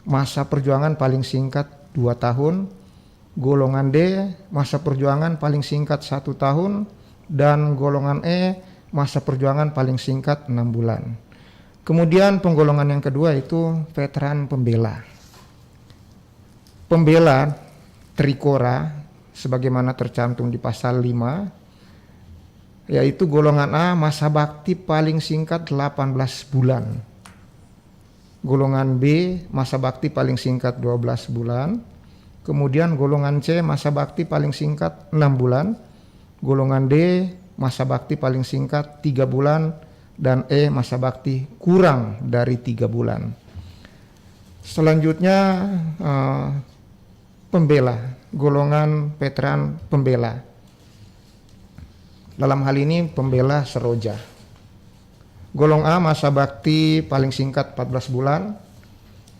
masa perjuangan paling singkat 2 tahun. Golongan D, masa perjuangan paling singkat 1 tahun. Dan golongan E, masa perjuangan paling singkat 6 bulan. Kemudian penggolongan yang kedua itu veteran pembela. Pembela Trikora sebagaimana tercantum di pasal 5, yaitu golongan A masa bakti paling singkat 18 bulan. Golongan B masa bakti paling singkat 12 bulan. Kemudian golongan C masa bakti paling singkat 6 bulan. Golongan D masa bakti paling singkat 3 bulan. Dan E masa bakti kurang dari 3 bulan. Selanjutnya pembela, golongan veteran pembela. Dalam hal ini pembela Seroja. Golong A masa bakti paling singkat 14 bulan.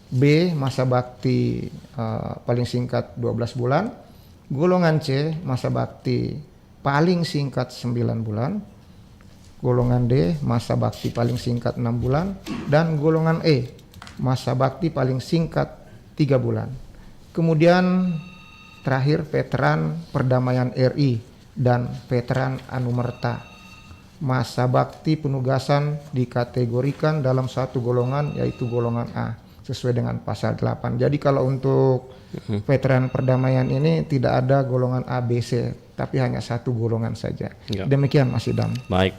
B masa bakti paling singkat 12 bulan. Golongan C masa bakti paling singkat 9 bulan. Golongan D masa bakti paling singkat 6 bulan. Dan golongan E masa bakti paling singkat 3 bulan. Kemudian terakhir veteran perdamaian RI dan veteran Anumerta. Masa bakti penugasan dikategorikan dalam satu golongan, yaitu golongan A sesuai dengan pasal 8. Jadi kalau untuk veteran perdamaian ini tidak ada golongan A, B, C, tapi hanya satu golongan saja. Ya. Demikian Mas Idam. Baik.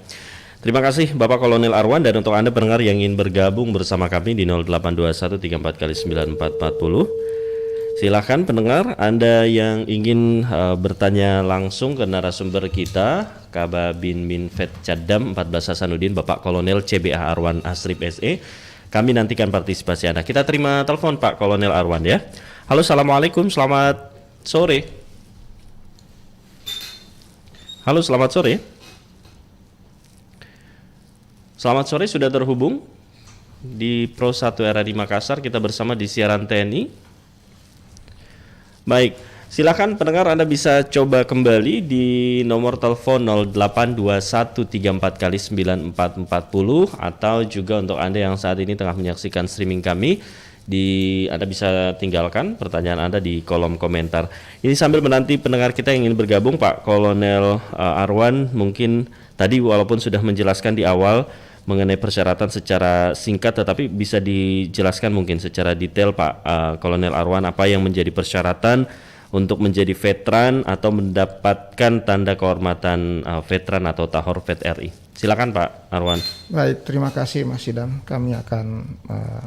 Terima kasih Bapak Kolonel Arwan, dan untuk Anda pendengar yang ingin bergabung bersama kami di 082134x9440, silakan pendengar Anda yang ingin bertanya langsung ke narasumber kita, Kababin Minvet Caddam 14 Hasanuddin, Bapak Kolonel CBA Arwan Asrip SE. Kami nantikan partisipasi Anda. Kita terima telepon Pak Kolonel Arwan ya. Halo, Assalamualaikum, selamat sore. Halo, selamat sore. Selamat sore, sudah terhubung di Pro 1 RRI Makassar. Kita bersama di siaran TNI. Baik, silakan pendengar Anda bisa coba kembali di nomor telepon 082134x9440, atau juga untuk Anda yang saat ini tengah menyaksikan streaming kami, Anda bisa tinggalkan pertanyaan Anda di kolom komentar. Ini sambil menanti pendengar kita yang ingin bergabung, Pak Kolonel Arwan mungkin tadi walaupun sudah menjelaskan di awal mengenai persyaratan secara singkat, tetapi bisa dijelaskan mungkin secara detail Pak Kolonel Arwan, apa yang menjadi persyaratan untuk menjadi veteran atau mendapatkan tanda kehormatan veteran atau Tahorvet RI. Silakan Pak Arwan. Baik, terima kasih Mas Idam. Kami akan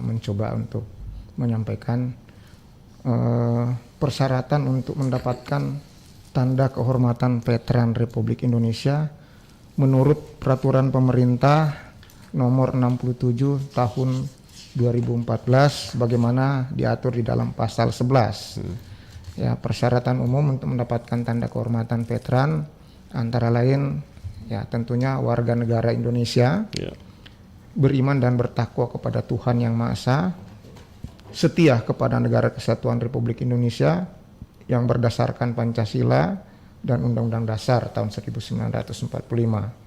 mencoba untuk menyampaikan persyaratan untuk mendapatkan tanda kehormatan veteran Republik Indonesia menurut peraturan pemerintah nomor 67 tahun 2014 bagaimana diatur di dalam pasal 11. Ya, persyaratan umum untuk mendapatkan tanda kehormatan veteran antara lain ya tentunya warga negara Indonesia, beriman dan bertakwa kepada Tuhan Yang Maha Esa, setia kepada Negara Kesatuan Republik Indonesia yang berdasarkan Pancasila dan Undang-Undang Dasar tahun 1945.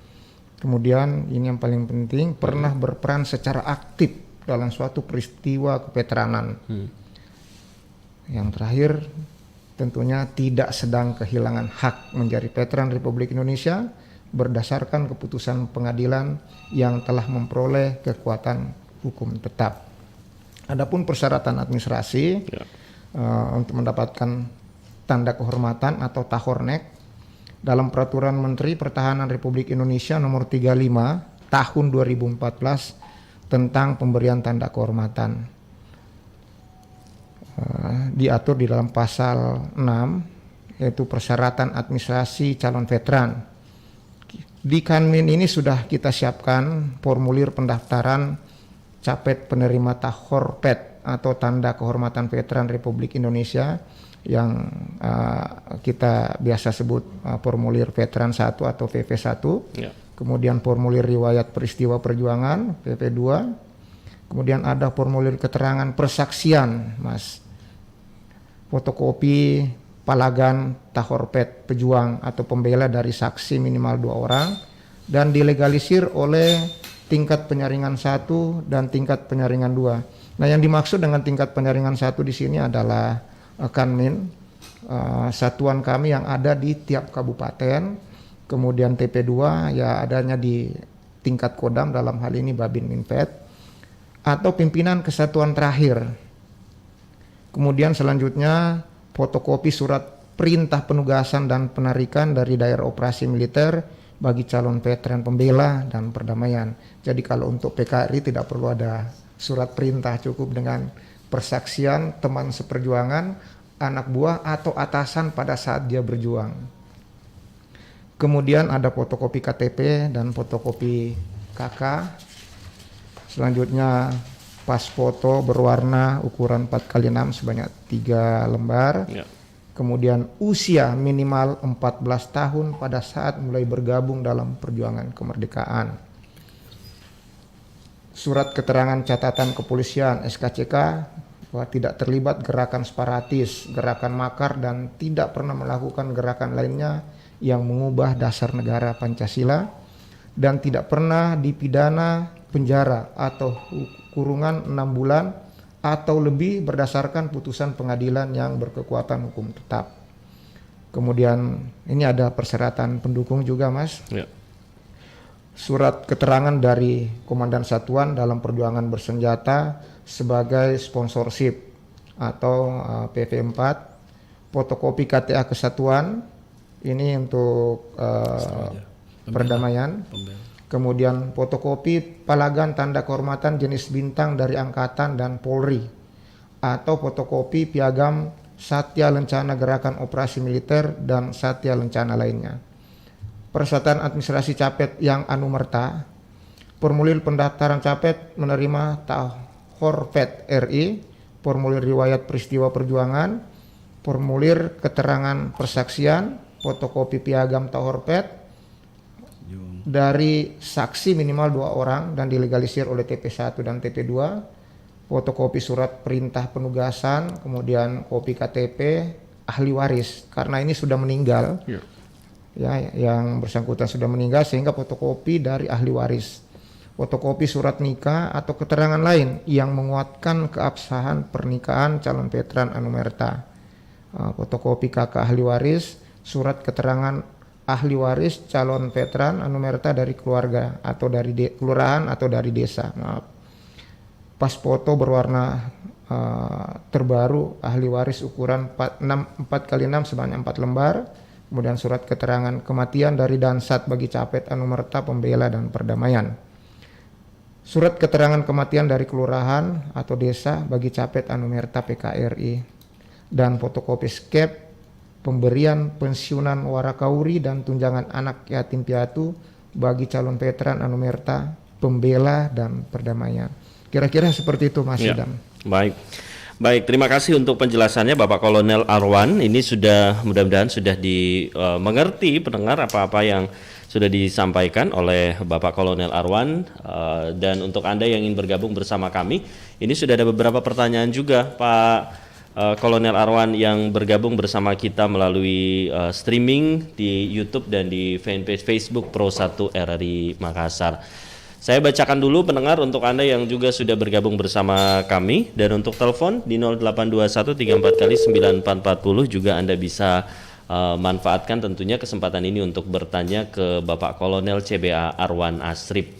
Kemudian ini yang paling penting, pernah berperan secara aktif dalam suatu peristiwa keveteranan. Yang terakhir tentunya tidak sedang kehilangan hak menjadi veteran Republik Indonesia berdasarkan keputusan pengadilan yang telah memperoleh kekuatan hukum tetap. Adapun persyaratan administrasi untuk mendapatkan tanda kehormatan atau Tahornek dalam Peraturan Menteri Pertahanan Republik Indonesia nomor 35 tahun 2014 tentang pemberian tanda kehormatan. Diatur di dalam pasal 6 yaitu persyaratan administrasi calon veteran. Di Kanmin ini sudah kita siapkan formulir pendaftaran capet penerima Tahorpet atau tanda kehormatan veteran Republik Indonesia yang kita biasa sebut formulir veteran 1 atau VV1, kemudian formulir riwayat peristiwa perjuangan VV2, kemudian ada formulir keterangan persaksian Mas, fotokopi palagan Tahorpet pejuang atau pembela dari saksi minimal 2 orang dan dilegalisir oleh tingkat penyaringan 1 dan tingkat penyaringan 2. Nah, yang dimaksud dengan tingkat penjaringan 1 di sini adalah Kanmin, satuan kami yang ada di tiap kabupaten, kemudian TP2 ya adanya di tingkat Kodam, dalam hal ini Babin Minpet, atau pimpinan kesatuan terakhir. Kemudian selanjutnya fotokopi surat perintah penugasan dan penarikan dari daerah operasi militer bagi calon veteran pembela dan perdamaian. Jadi kalau untuk PKRI tidak perlu ada surat perintah, cukup dengan persaksian teman seperjuangan, anak buah atau atasan pada saat dia berjuang. Kemudian ada fotokopi KTP dan fotokopi KK. Selanjutnya pas foto berwarna ukuran 4x6 sebanyak 3 lembar. Ya. Kemudian usia minimal 14 tahun pada saat mulai bergabung dalam perjuangan kemerdekaan. Surat keterangan catatan kepolisian SKCK bahwa tidak terlibat gerakan separatis, gerakan makar, dan tidak pernah melakukan gerakan lainnya yang mengubah dasar negara Pancasila, dan tidak pernah dipidana penjara atau kurungan 6 bulan atau lebih berdasarkan putusan pengadilan yang berkekuatan hukum tetap. Kemudian ini ada persyaratan pendukung juga, Mas. Ya. Surat keterangan dari Komandan Satuan dalam perjuangan bersenjata sebagai sponsorship atau PV4, fotokopi KTA Kesatuan, ini untuk perdamaian. Kemudian fotokopi palagan tanda kehormatan jenis bintang dari Angkatan dan Polri, atau fotokopi piagam Satya Lencana Gerakan Operasi Militer dan Satya Lencana lainnya. Persyaratan administrasi capet yang anumerta, formulir pendaftaran capet menerima Tahorpet RI, formulir riwayat peristiwa perjuangan, formulir keterangan persaksian, fotokopi piagam Tahorpet dari saksi minimal 2 orang dan dilegalisir oleh TP1 dan TP2, fotokopi surat perintah penugasan, kemudian kopi KTP ahli waris karena ini sudah meninggal. Ya, yang bersangkutan sudah meninggal, sehingga fotokopi dari ahli waris, fotokopi surat nikah atau keterangan lain yang menguatkan keabsahan pernikahan calon veteran anumerta, fotokopi kakak ahli waris, surat keterangan ahli waris calon veteran anumerta dari keluarga atau dari kelurahan atau dari desa. Pas foto berwarna terbaru ahli waris ukuran 4x6 sebanyak 4 lembar. Kemudian surat keterangan kematian dari Dansat bagi capet anumerta pembela dan perdamaian. Surat keterangan kematian dari kelurahan atau desa bagi capet anumerta PKRI. Dan fotokopi skep pemberian pensiunan warakauri dan tunjangan anak yatim piatu bagi calon veteran anumerta pembela dan perdamaian. Kira-kira seperti itu, Mas Idam. Baik, terima kasih untuk penjelasannya Bapak Kolonel Arwan. Ini sudah mudah-mudahan sudah dimengerti pendengar apa-apa yang sudah disampaikan oleh Bapak Kolonel Arwan, dan untuk Anda yang ingin bergabung bersama kami, ini sudah ada beberapa pertanyaan juga Pak Kolonel Arwan yang bergabung bersama kita melalui streaming di YouTube dan di fanpage Facebook Pro 1 RRI Makassar. Saya bacakan dulu pendengar untuk Anda yang juga sudah bergabung bersama kami, dan untuk telepon di 082134 juga Anda bisa manfaatkan tentunya kesempatan ini untuk bertanya ke Bapak Kolonel CBA Arwan Asrip.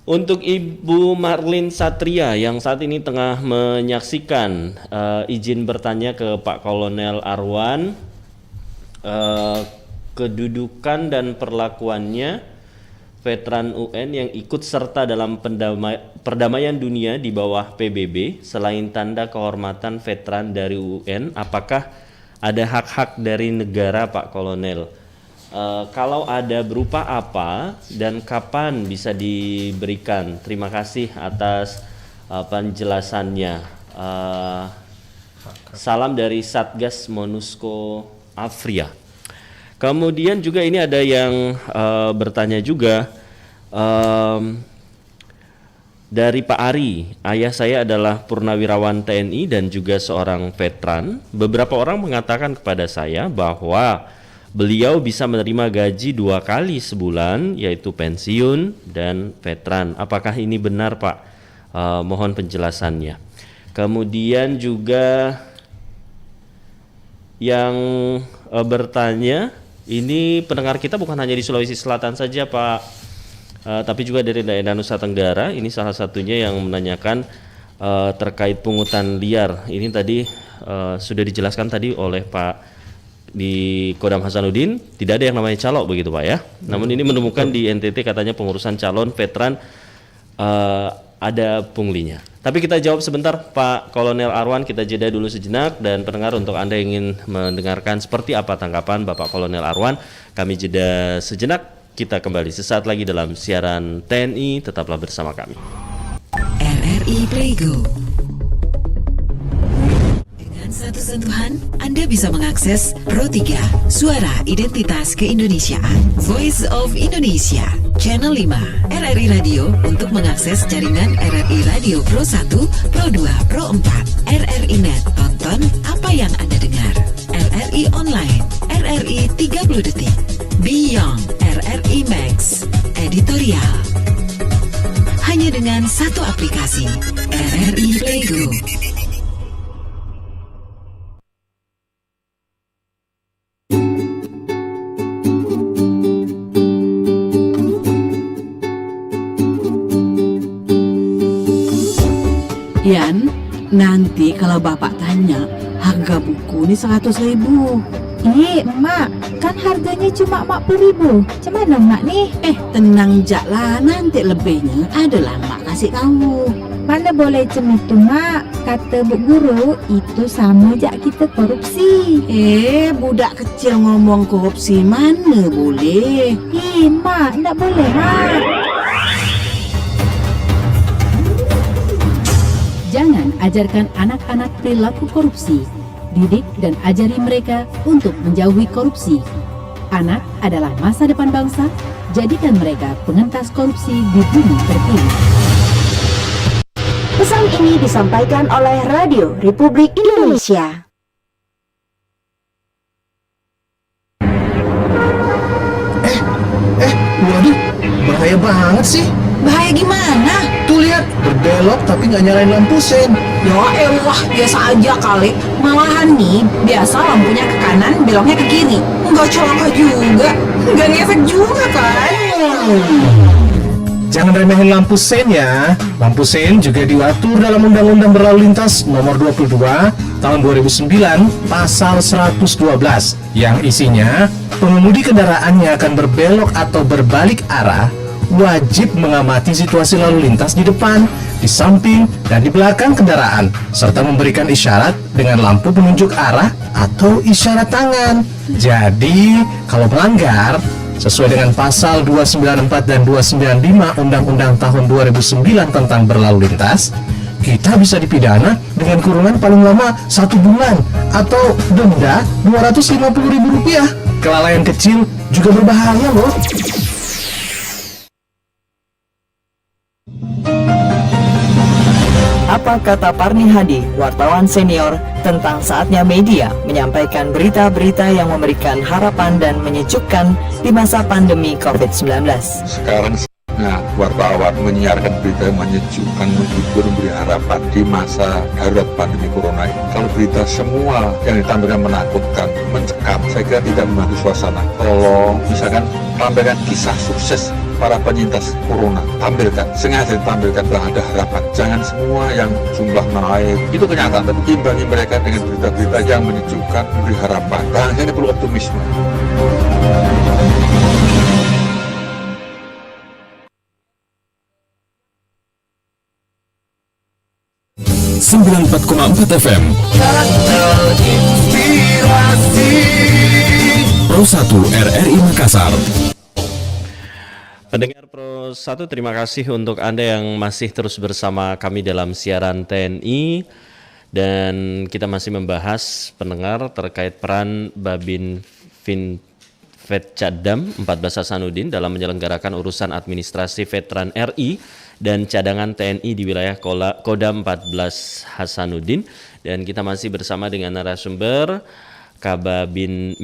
Untuk Ibu Marlin Satria yang saat ini tengah menyaksikan, izin bertanya ke Pak Kolonel Arwan, kedudukan dan perlakuannya veteran UN yang ikut serta dalam perdamaian dunia di bawah PBB, selain tanda kehormatan veteran dari UN, apakah ada hak-hak dari negara, Pak Kolonel? Kalau ada, berupa apa dan kapan bisa diberikan? Terima kasih atas penjelasannya. Salam dari Satgas Monusco Afria. Kemudian juga ini ada yang bertanya juga dari Pak Ari. Ayah saya adalah purnawirawan TNI dan juga seorang veteran. Beberapa orang mengatakan kepada saya bahwa beliau bisa menerima gaji 2 kali sebulan, yaitu pensiun dan veteran. Apakah ini benar, Pak? Mohon penjelasannya. Kemudian juga yang bertanya, ini pendengar kita bukan hanya di Sulawesi Selatan saja Pak, tapi juga dari daerah Nusa Tenggara. Ini salah satunya yang menanyakan terkait pungutan liar. Ini tadi sudah dijelaskan tadi oleh Pak di Kodam Hasanuddin, tidak ada yang namanya calo begitu Pak ya. Namun ini menemukan di NTT katanya pengurusan calon veteran ada punglinya. Tapi kita jawab sebentar Pak Kolonel Arwan, kita jeda dulu sejenak, dan pendengar untuk Anda yang ingin mendengarkan seperti apa tanggapan Bapak Kolonel Arwan, kami jeda sejenak, kita kembali sesaat lagi dalam siaran TNI, tetaplah bersama kami. RRI Playgo. Dengan satu sentuhan, Anda bisa mengakses Pro 3, Suara Identitas Keindonesiaan, Voice of Indonesia, Channel 5, RRI Radio untuk mengakses jaringan RRI Radio Pro 1, Pro 2, Pro 4, RRI Net, tonton apa yang Anda dengar, RRI Online, RRI 30 Detik, Beyond, RRI Max, Editorial. Hanya dengan satu aplikasi, RRI Playgo. Yan, nanti kalau bapak tanya, harga buku ini 100.000. Emak, kan harganya cuma 40.000. Cuman emak nih? Tenang jak lah, nanti lebihnya adalah mak kasih kamu. Mana boleh cemitu mak? Kata bu guru, itu sama jak kita korupsi. Budak kecil ngomong korupsi mana boleh. Mak, enggak boleh mak. Jangan ajarkan anak-anak perilaku korupsi. Didik dan ajari mereka untuk menjauhi korupsi. Anak adalah masa depan bangsa, jadikan mereka pengentas korupsi di bumi terkini. Pesan ini disampaikan oleh Radio Republik Indonesia. Waduh, bahaya banget sih. Bahaya gimana? Tuh lihat, berbelok tapi nggak nyalain lampu sen. Ya elah, biasa aja kali. Malahan nih, biasa lampunya ke kanan, beloknya ke kiri. Nggak celaka juga, nggak ngefek juga kan? Jangan remehin lampu sen ya. Lampu sen juga diatur dalam Undang-Undang Berlalu Lintas Nomor 22 Tahun 2009 Pasal 112 yang isinya pengemudi kendaraan yang akan berbelok atau berbalik arah wajib mengamati situasi lalu lintas di depan, di samping, dan di belakang kendaraan, serta memberikan isyarat dengan lampu penunjuk arah atau isyarat tangan. Jadi, kalau melanggar, sesuai dengan pasal 294 dan 295 Undang-Undang tahun 2009 tentang berlalu lintas, kita bisa dipidana dengan kurungan paling lama 1 bulan atau denda Rp250.000. Kelalaian kecil juga berbahaya loh. Apa kata Parni Hadi, wartawan senior, tentang saatnya media menyampaikan berita-berita yang memberikan harapan dan menyejukkan di masa pandemi COVID-19? Sekarang wartawan menyiarkan berita yang menyejukkan, menghibur, memberi harapan di masa darurat pandemi corona ini. Kalau berita semua yang ditampilkan menakutkan, mencekam, saya kira tidak membantu suasana. Tolong, misalkan tampilkan kisah sukses para penyintas corona, tampilkan, sengaja ditampilkan bahwa ada harapan. Jangan semua yang jumlah naik, itu kenyataan, tapi imbangi mereka dengan berita-berita yang menyejukkan, memberi harapan. Bangsa ini perlu optimisme. 94,4 FM Pro 1 RRI Makassar. Pendengar Pro 1, terima kasih untuk Anda yang masih terus bersama kami dalam siaran TNI. Dan kita masih membahas pendengar terkait peran Babin Vetcadam 14 Hasanuddin dalam menyelenggarakan urusan administrasi veteran RI dan cadangan TNI di wilayah Kodam 14 Hasanuddin. Dan kita masih bersama dengan narasumber Kababin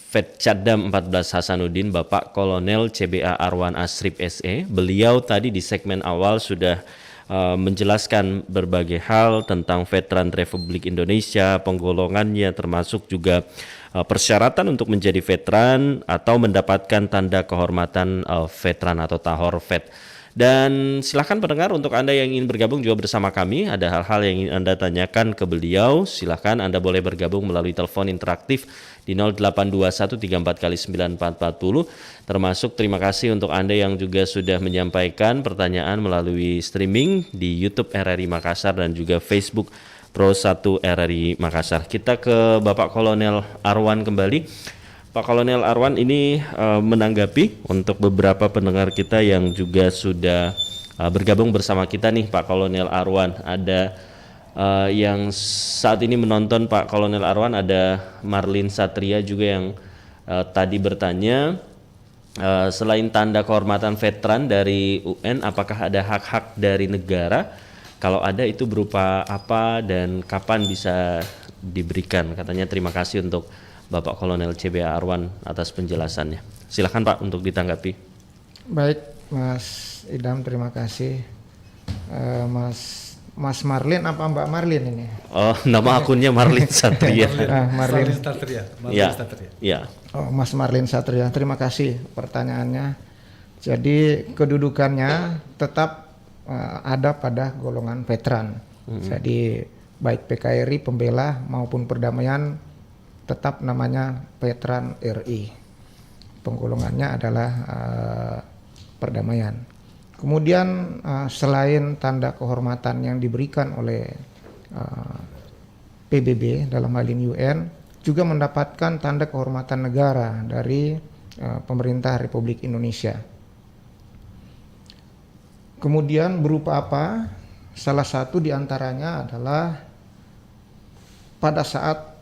Vetcadam 14 Hasanuddin, Bapak Kolonel CBA Arwan Asrip SE. Beliau tadi di segmen awal sudah menjelaskan berbagai hal tentang Veteran Republik Indonesia, penggolongannya, termasuk juga persyaratan untuk menjadi veteran atau mendapatkan tanda kehormatan veteran atau Tahorvet. Dan silakan pendengar, untuk Anda yang ingin bergabung juga bersama kami, ada hal-hal yang ingin Anda tanyakan ke beliau, silakan Anda boleh bergabung melalui telepon interaktif di 082134x9440. Termasuk terima kasih untuk Anda yang juga sudah menyampaikan pertanyaan melalui streaming di YouTube RRI Makassar dan juga Facebook Pro 1 RRI Makassar. Kita ke Bapak Kolonel Arwan kembali. Pak Kolonel Arwan ini menanggapi untuk beberapa pendengar kita yang juga sudah bergabung bersama kita nih Pak Kolonel Arwan. Ada yang saat ini menonton Pak Kolonel Arwan, ada Marlin Satria juga yang tadi bertanya, selain tanda kehormatan veteran dari UN, apakah ada hak-hak dari negara? Kalau ada, itu berupa apa dan kapan bisa diberikan? Katanya terima kasih untuk Bapak Kolonel CBA Arwan atas penjelasannya. Silakan Pak untuk ditanggapi. Baik, Mas Idam, terima kasih. Mas Marlin apa Mbak Marlin ini? Oh, nama akunnya Marlin Satria. Marlin Satria. Ya. Ya. Oh, Mas Marlin Satria, terima kasih pertanyaannya. Jadi kedudukannya tetap ada pada golongan veteran. Jadi baik PKRI, pembela maupun perdamaian tetap namanya veteran RI. Penggolongannya adalah perdamaian. Kemudian selain tanda kehormatan yang diberikan oleh PBB dalam hal ini UN, juga mendapatkan tanda kehormatan negara dari pemerintah Republik Indonesia. Kemudian berupa apa? Salah satu diantaranya adalah pada saat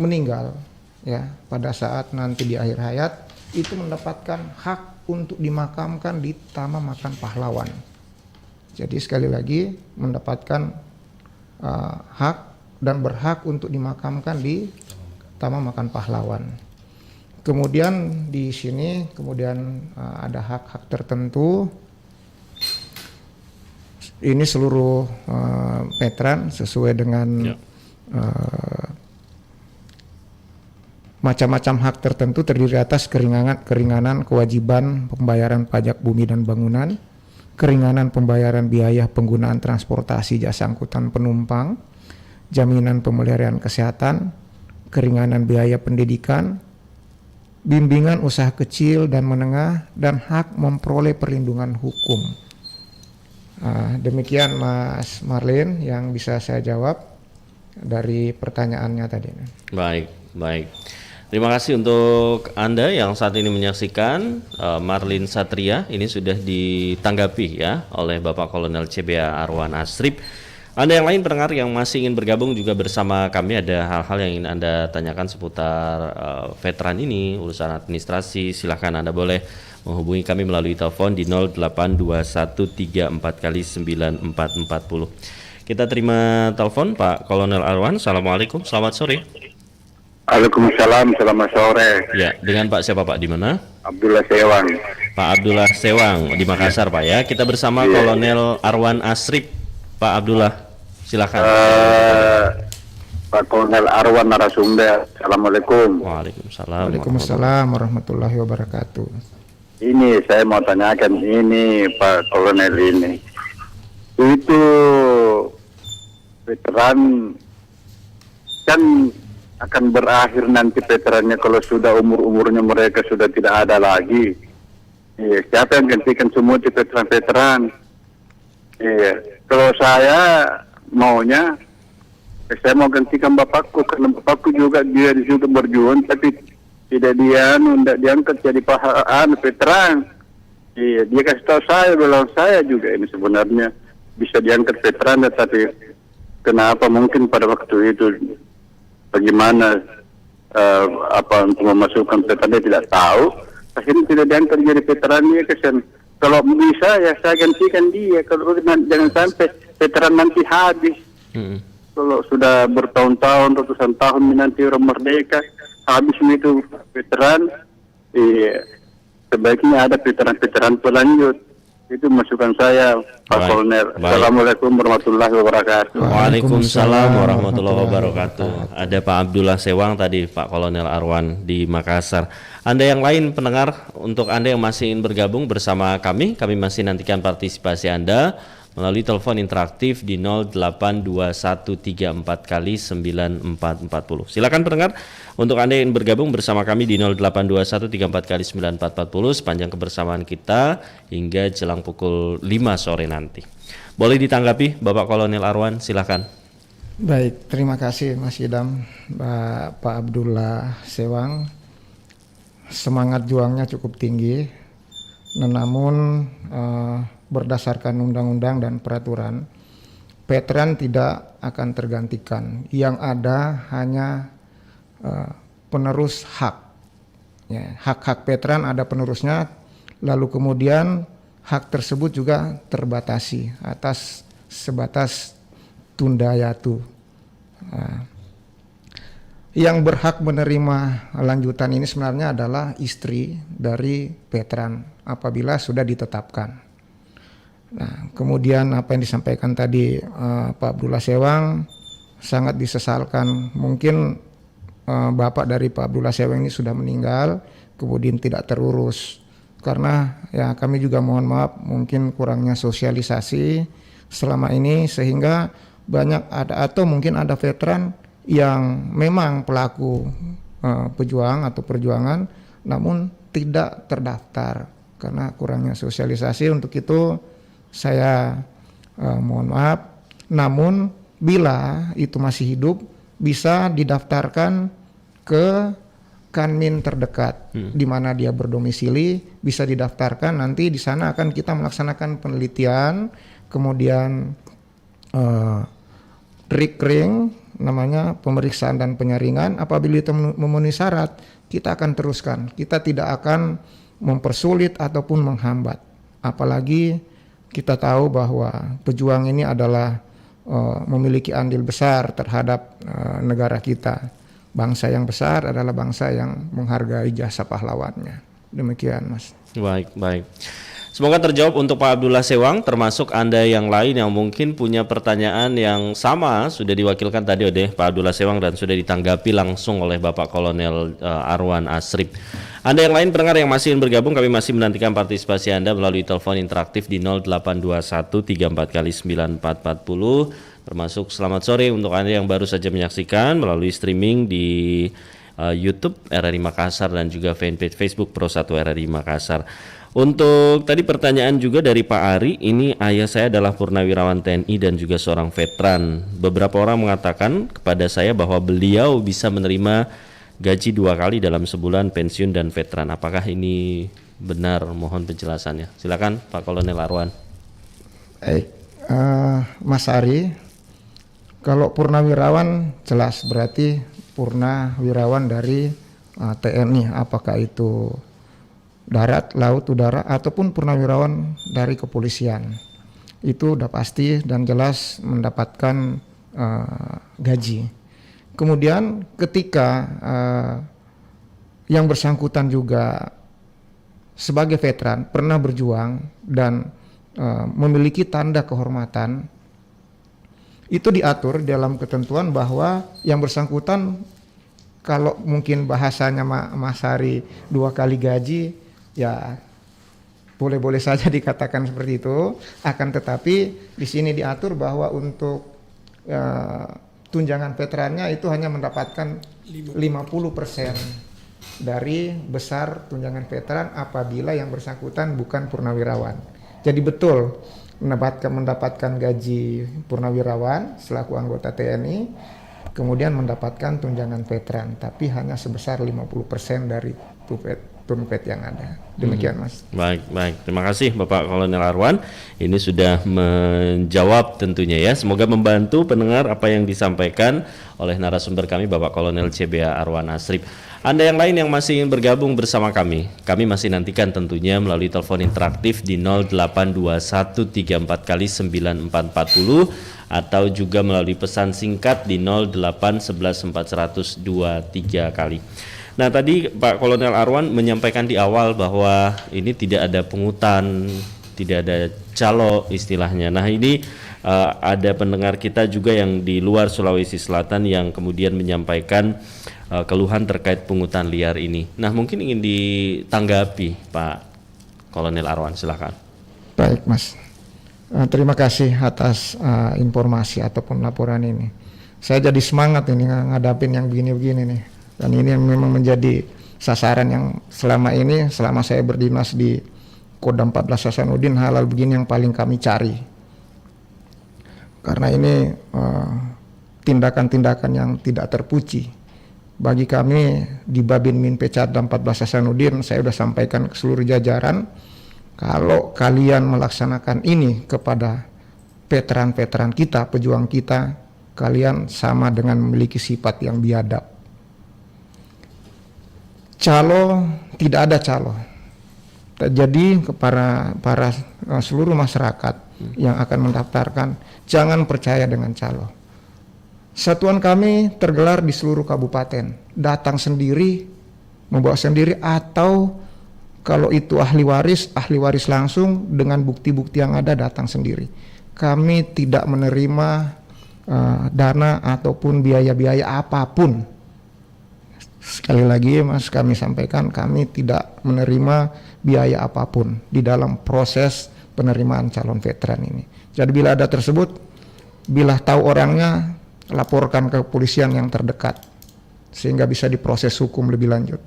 meninggal, ya, pada saat nanti di akhir hayat itu mendapatkan hak untuk dimakamkan di Taman Makam Pahlawan. Jadi sekali lagi mendapatkan hak dan berhak untuk dimakamkan di Taman Makam Pahlawan. Kemudian di sini kemudian ada hak-hak tertentu. Ini seluruh veteran sesuai dengan macam-macam hak tertentu terdiri atas keringanan kewajiban pembayaran pajak bumi dan bangunan, keringanan pembayaran biaya penggunaan transportasi jasa angkutan penumpang, jaminan pemeliharaan kesehatan, keringanan biaya pendidikan, bimbingan usaha kecil dan menengah, dan hak memperoleh perlindungan hukum. Demikian Mas Marlin yang bisa saya jawab dari pertanyaannya tadi. Baik. Terima kasih untuk Anda yang saat ini menyaksikan. Marlin Satria ini sudah ditanggapi ya oleh Bapak Kolonel CBA Arwan Asrip. Anda yang lain pendengar yang masih ingin bergabung juga bersama kami, ada hal-hal yang ingin Anda tanyakan seputar veteran ini, urusan administrasi, silahkan Anda boleh menghubungi kami melalui telepon di 082134x9440. Kita terima telepon Pak Kolonel Arwan. Assalamualaikum, selamat sore. Waalaikumsalam, selamat sore. Ya, dengan Pak siapa Pak, di mana? Abdullah Sewang. Pak Abdullah Sewang di Makassar Pak ya. Kita bersama Kolonel Arwan Asrip. Pak Abdullah, silakan. Pak Kolonel Arwan narasumber. Assalamualaikum. Waalaikumsalam. Waalaikumsalam warahmatullahi wabarakatuh. Ini saya mau tanyakan ini Pak Kolonel ini. Itu veteran kan akan berakhir nanti veterannya kalau sudah umurnya mereka sudah tidak ada lagi. Iya, siapa yang gantikan semua di veteran-veteran? Iya, kalau saya maunya saya mau gantikan bapakku karena bapakku juga dia juga berjuang tapi tidak diangkat jadi veteran. Iya, dia kasih tahu saya bilang saya juga ini sebenarnya bisa diangkat veteran tetapi kenapa mungkin pada waktu itu bagaimana untuk memasukkan veteran dia tidak tahu, akhirnya tidak diangkat jadi veteran dia kesan. Kalau bisa ya saya gantikan dia, kalau jangan sampai veteran nanti habis. Kalau sudah bertahun-tahun, ratusan tahun nanti orang merdeka, habis itu veteran, sebaiknya ada veteran-veteran pelanjut. Itu masukan saya, Pak Baik, Kolonel. baik. Assalamualaikum warahmatullahi wabarakatuh. Waalaikumsalam warahmatullahi wabarakatuh. Ada Pak Abdullah Sewang tadi, Pak Kolonel Arwan di Makassar. Anda yang lain pendengar, untuk Anda yang masih ingin bergabung bersama kami masih nantikan partisipasi Anda melalui telepon interaktif di 082134 kali 9440. Silakan pendengar, untuk Anda yang bergabung bersama kami di 082134 kali 9440 sepanjang kebersamaan kita hingga jelang pukul 5 sore nanti. Boleh ditanggapi Bapak Kolonel Arwan, silakan. Baik, terima kasih Mas Idam, Pak Abdullah Sewang. Semangat juangnya cukup tinggi, namun berdasarkan undang-undang dan peraturan, veteran tidak akan tergantikan. Yang ada hanya penerus hak. Ya, hak-hak veteran ada penerusnya, lalu kemudian hak tersebut juga terbatasi atas sebatas tunda yatu. Yang berhak menerima lanjutan ini sebenarnya adalah istri dari veteran apabila sudah ditetapkan. Nah, kemudian apa yang disampaikan tadi Pak Abdullah Sewang sangat disesalkan. Mungkin bapak dari Pak Abdullah Sewang ini sudah meninggal, kemudian tidak terurus. Karena ya kami juga mohon maaf mungkin kurangnya sosialisasi selama ini sehingga banyak ada atau mungkin ada veteran yang memang pelaku pejuang atau perjuangan namun tidak terdaftar karena kurangnya sosialisasi. Untuk itu saya mohon maaf, namun bila itu masih hidup bisa didaftarkan ke Kanmin terdekat di mana dia berdomisili, bisa didaftarkan. Nanti di sana akan kita melaksanakan penelitian, kemudian recring namanya pemeriksaan dan penyaringan. Apabila itu memenuhi syarat, kita akan teruskan. Kita tidak akan mempersulit ataupun menghambat. Apalagi kita tahu bahwa pejuang ini adalah memiliki andil besar terhadap negara kita. Bangsa yang besar adalah bangsa yang menghargai jasa pahlawannya. Demikian, Mas. Baik. Semoga terjawab untuk Pak Abdullah Sewang, termasuk Anda yang lain yang mungkin punya pertanyaan yang sama sudah diwakilkan tadi oleh Pak Abdullah Sewang dan sudah ditanggapi langsung oleh Bapak Kolonel Arwan Asrip. Anda yang lain pendengar yang masih ingin bergabung, kami masih menantikan partisipasi Anda melalui telepon interaktif di 0821 34 kali 9440. Termasuk selamat sore untuk Anda yang baru saja menyaksikan melalui streaming di YouTube RRI Makassar dan juga fanpage Facebook Pro 1 RRI Makassar. Untuk tadi pertanyaan juga dari Pak Ari, ini ayah saya adalah purnawirawan TNI dan juga seorang veteran. Beberapa orang mengatakan kepada saya bahwa beliau bisa menerima gaji 2 kali dalam sebulan pensiun dan veteran. Apakah ini benar? Mohon penjelasannya. Silakan Pak Kolonel Arwan. Baik, Mas Ari. Kalau purnawirawan jelas berarti purnawirawan dari TNI, apakah itu darat, laut, udara, ataupun purnawirawan dari kepolisian. Itu udah pasti dan jelas mendapatkan gaji. Kemudian ketika yang bersangkutan juga sebagai veteran pernah berjuang dan memiliki tanda kehormatan, itu diatur dalam ketentuan bahwa yang bersangkutan, kalau mungkin bahasanya Mas Hari 2 kali gaji, ya boleh-boleh saja dikatakan seperti itu. Akan tetapi di sini diatur bahwa untuk tunjangan veterannya itu hanya mendapatkan 50% dari besar tunjangan veteran apabila yang bersangkutan bukan purnawirawan. Jadi betul mendapatkan gaji purnawirawan selaku anggota TNI, kemudian mendapatkan tunjangan veteran, tapi hanya sebesar 50% dari tunvet yang ada. Demikian, Mas. Baik. Terima kasih Bapak Kolonel Arwan. Ini sudah menjawab tentunya ya. Semoga membantu pendengar apa yang disampaikan oleh narasumber kami Bapak Kolonel CBA Arwan Asrip. Anda yang lain yang masih ingin bergabung bersama kami masih nantikan tentunya melalui telepon interaktif di 082134 kali 9440 atau juga melalui pesan singkat di 0811 kali. Nah, tadi Pak Kolonel Arwan menyampaikan di awal bahwa ini tidak ada pungutan tidak ada calo istilahnya. Nah ini ada pendengar kita juga yang di luar Sulawesi Selatan yang kemudian menyampaikan keluhan terkait pungutan liar ini. Nah mungkin ingin ditanggapi Pak Kolonel Arwan, silakan. Baik Mas, terima kasih atas informasi ataupun laporan ini. Saya jadi semangat ini ngadapin yang begini-begini nih. Dan ini yang memang menjadi sasaran yang selama saya berdinas di Kodam 14 Hasanuddin, hal-hal begini yang paling kami cari. Karena ini tindakan-tindakan yang tidak terpuji. Bagi kami di Babin Min Pecadam 14 Hasanuddin, saya sudah sampaikan ke seluruh jajaran, kalau kalian melaksanakan ini kepada veteran-veteran kita, pejuang kita, kalian sama dengan memiliki sifat yang biadab. Calo, tidak ada calo. Jadi kepada para seluruh masyarakat yang akan mendaftarkan, jangan percaya dengan calo. Satuan kami tergelar di seluruh kabupaten, datang sendiri, membawa sendiri, atau kalau itu ahli waris langsung dengan bukti-bukti yang ada datang sendiri. Kami tidak menerima dana ataupun biaya-biaya apapun. Sekali lagi Mas, kami sampaikan kami tidak menerima biaya apapun di dalam proses penerimaan calon veteran ini. Jadi bila ada tersebut, bila tahu orangnya, laporkan ke kepolisian yang terdekat sehingga bisa diproses hukum lebih lanjut.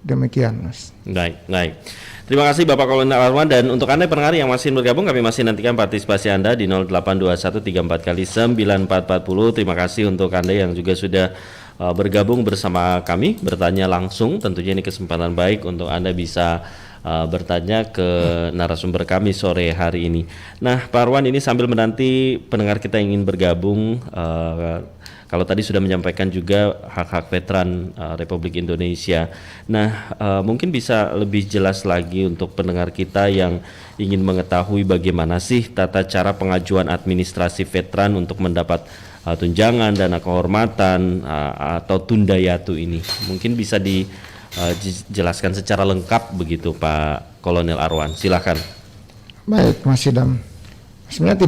Demikian Mas. Baik. Terima kasih Bapak Kolonel Arwan, dan untuk Anda pendengar yang masih bergabung, kami masih nantikan partisipasi Anda di 082134 Terima kasih untuk Anda yang juga sudah bergabung bersama kami, bertanya langsung. Tentunya ini kesempatan baik untuk Anda bisa bertanya ke narasumber kami sore hari ini. Nah Pak Arwan, ini sambil menanti pendengar kita yang ingin bergabung, kalau tadi sudah menyampaikan juga hak-hak veteran Republik Indonesia. Nah, mungkin bisa lebih jelas lagi untuk pendengar kita yang ingin mengetahui bagaimana sih tata cara pengajuan administrasi veteran untuk mendapat tunjangan, dana kehormatan, atau tunda yatu ini. Mungkin bisa dijelaskan secara lengkap begitu Pak Kolonel Arwan. Silakan. Baik Mas Idam. Sebenarnya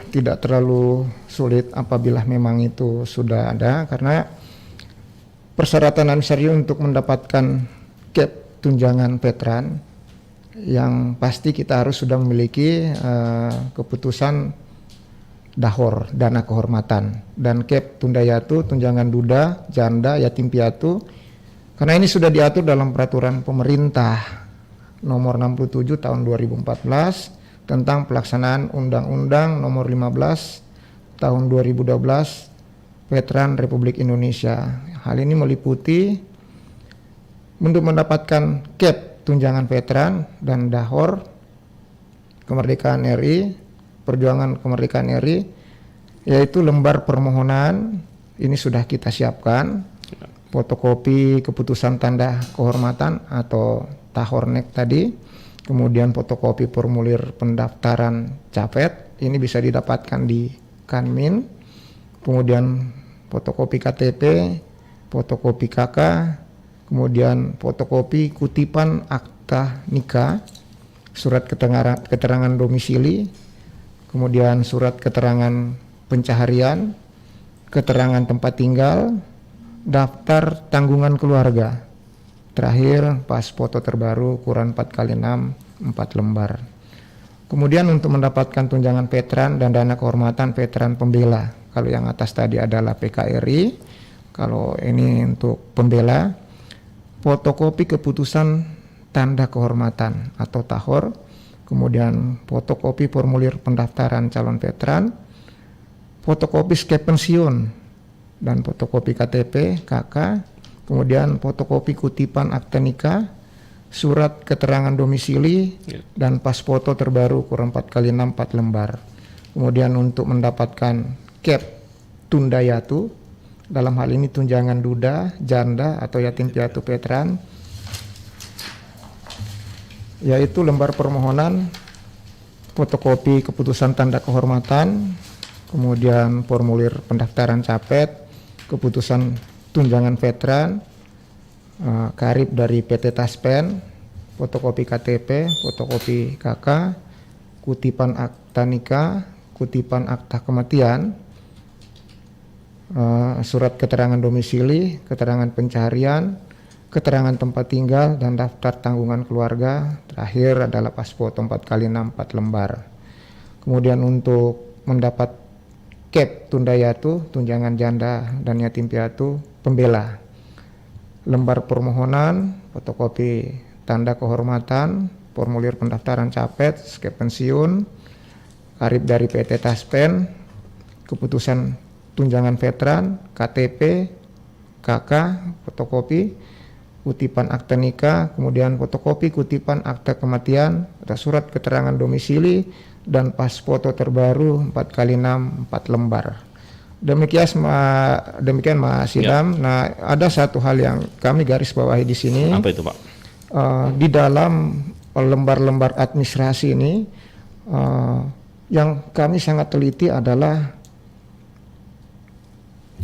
tidak terlalu sulit apabila memang itu sudah ada, karena persyaratan administrasi untuk mendapatkan cap tunjangan veteran yang pasti kita harus sudah memiliki keputusan dahor, dana kehormatan, dan cap tunda yatu, tunjangan duda, janda, yatim piatu, karena ini sudah diatur dalam peraturan pemerintah nomor 67 tahun 2014 tentang pelaksanaan Undang-Undang nomor 15 tahun 2012 Veteran Republik Indonesia. Hal ini meliputi untuk mendapatkan cap tunjangan veteran dan dahor kemerdekaan RI, perjuangan kemerdekaan RI, yaitu lembar permohonan, ini sudah kita siapkan, fotokopi keputusan tanda kehormatan atau tahornek tadi, kemudian fotokopi formulir pendaftaran capet, ini bisa didapatkan di Kanmin, kemudian fotokopi KTP, fotokopi KK, kemudian fotokopi kutipan akta nikah, surat keterangan domisili, kemudian surat keterangan pencaharian, keterangan tempat tinggal, daftar tanggungan keluarga. Terakhir, pas foto terbaru ukuran 4x6, 4 lembar. Kemudian untuk mendapatkan tunjangan veteran dan dana kehormatan veteran pembela. Kalau yang atas tadi adalah PKRI, kalau ini untuk pembela, fotokopi keputusan tanda kehormatan atau tahor, kemudian fotokopi formulir pendaftaran calon veteran, fotokopi skep pensiun, dan fotokopi KTP, KK, kemudian fotokopi kutipan akta nikah, surat keterangan domisili, dan pas foto terbaru ukuran 4x6 4 lembar. Kemudian untuk mendapatkan cap tunda yatu, dalam hal ini tunjangan duda, janda, atau yatim piatu veteran, yaitu lembar permohonan, fotokopi keputusan tanda kehormatan, kemudian formulir pendaftaran capet, keputusan tunjangan veteran, karib dari PT Taspen, fotokopi KTP, fotokopi KK, kutipan akta nikah, kutipan akta kematian, surat keterangan domisili, keterangan pencaharian, keterangan tempat tinggal, dan daftar tanggungan keluarga. Terakhir adalah pasfoto 4x6 4 lembar. Kemudian untuk mendapat KEP Tundayatu, tunjangan janda dan yatim piatu pembela, lembar permohonan, fotokopi tanda kehormatan, formulir pendaftaran capet, skep pensiun, karib dari PT Taspen, keputusan tunjangan veteran, KTP, KK, fotokopi, kutipan akta nikah, kemudian fotokopi kutipan akta kematian, ada surat keterangan domisili, dan pasfoto terbaru 4x6 4 lembar. Demikian Mas Idam. Ya. Nah, ada satu hal yang kami garis bawahi di sini. Apa itu, Pak? Di dalam lembar-lembar administrasi ini, yang kami sangat teliti adalah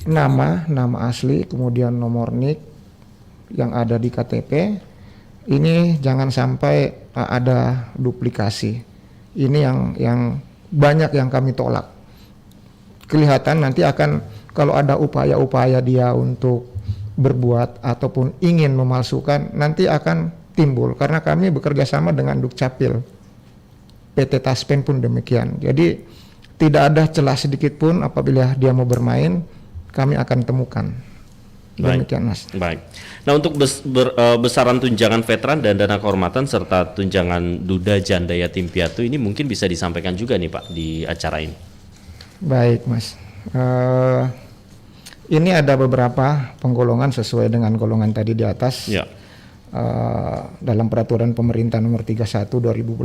nama asli, kemudian nomor NIK yang ada di KTP. Ini jangan sampai ada duplikasi. Ini yang banyak yang kami tolak. Kelihatan nanti akan kalau ada upaya-upaya dia untuk berbuat ataupun ingin memalsukan, nanti akan timbul karena kami bekerja sama dengan Dukcapil. PT Taspen pun demikian. Jadi tidak ada celah sedikit pun apabila dia mau bermain, kami akan temukan. Demikian, Mas. Baik. Nah, untuk besaran tunjangan veteran dan dana kehormatan serta tunjangan duda janda yatim piatu ini mungkin bisa disampaikan juga nih Pak di acara ini. Baik, Mas. Ini ada beberapa penggolongan sesuai dengan golongan tadi di atas. Ya. Dalam peraturan pemerintah nomor 31 2018